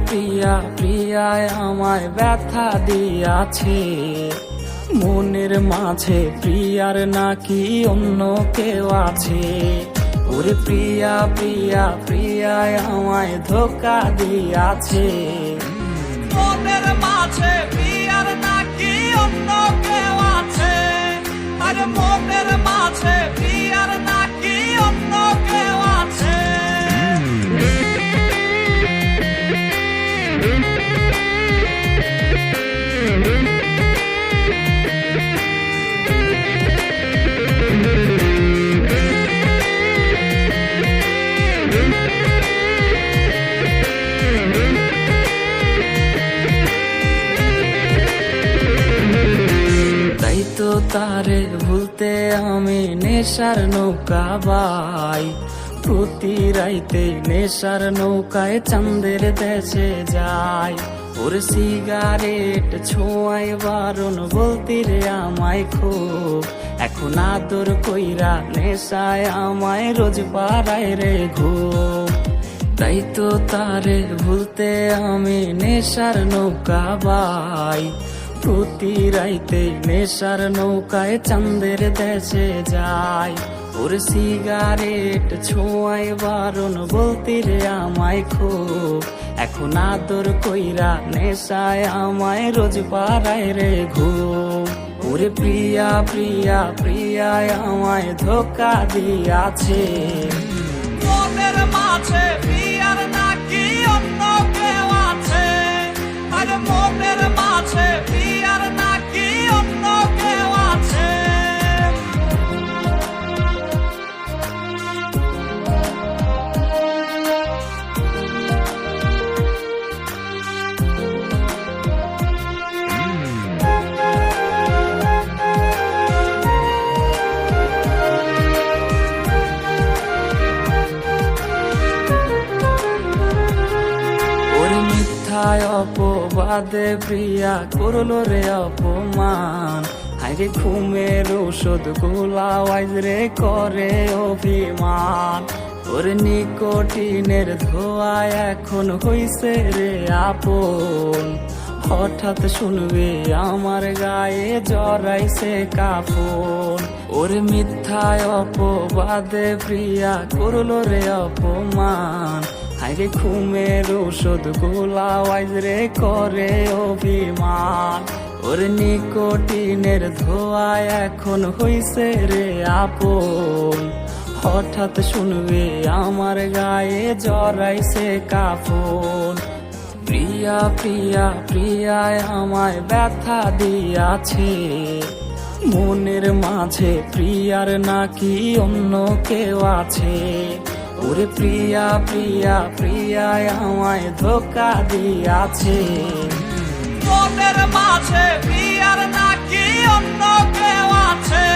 প্রিয়া প্রিয়ায় আমায় ব্যথা দিয়াছে, মনের মাঝে প্রিয়ার নাকি অন্য কেউ আছে। ওরে প্রিয়া প্রিয়া প্রিয়ায় আমায় ধোকা দিয়াছে, মনের মাঝে প্রিয়ার নাকি অন্য কেউ আছে। আরে মনের মাঝে প্রিয়ার নাকি অন্য কেউ আছে। তাই তো তারে ভুলতে আমি নেশার নৌকা বাই, প্রতি রাইতে নেশার নৌকায় চাঁদের দেশে যাই। ওর সিগারেট ছোঁয়ায় বারণ বলতি রে আমায় খুব, এখন আদর কইরা নেশায় আমায় রোজ পাড়ায় রে ঘুম। তাই তো তারে ভুলতে আমি নেশার নৌকা বাই, প্রতি রাইতে নেশার নৌকায় চাঁদের দেশে যাই। ওর সিগারেট ছোঁয়ায় বারণ বলতি রে আমায় খুব, এখন আদর কইরা নেশায় আমায় রোজ পাড়ায় রে ঘুম। ওরে প্রিয়া প্রিয়া প্রিয়ায় আমায় ধোকা দিয়াছে, মনের মাঝে প্রিয়ার নাকি অন্য কেউ আছে। আরে মনের মাঝে প্রিয়ার নাকি অন্য কেউ আছে। অপবাদে প্রিয়া করলো রে অপমান, হাইরে ঘুমের ওষুধ গোলাওয়াইজ রে করে অভিমান। ওর নিকোটিনের ধোয়া এখন হইছে রে আপন, হঠাৎ শুনবে আমার গায়ে জড়াইছে কাফন। ওর মিথ্যায় অপবাদে প্রিয়া করলো রে অপমান, হাইরে ঘুমের ওষুধ গোলাওয়াইজ রে করে অভিমান। ওর নিকোটিনের ধোয়া এখন হইছে রে আপন, হঠাৎ শুনবে আমার গায়ে জড়াইছে কাফন। প্রিয়া প্রিয়া প্রিয়ায় আমায় ব্যথা দিয়াছে, মনের মাঝে প্রিয়ার নাকি অন্য কেউ আছে। ওরে প্রিয়া প্রিয়া প্রিয়ায় আমায় ধোকা দিয়াছে, মনের মাঝে প্রিয়ার নাকি অন্য কেউ আছে।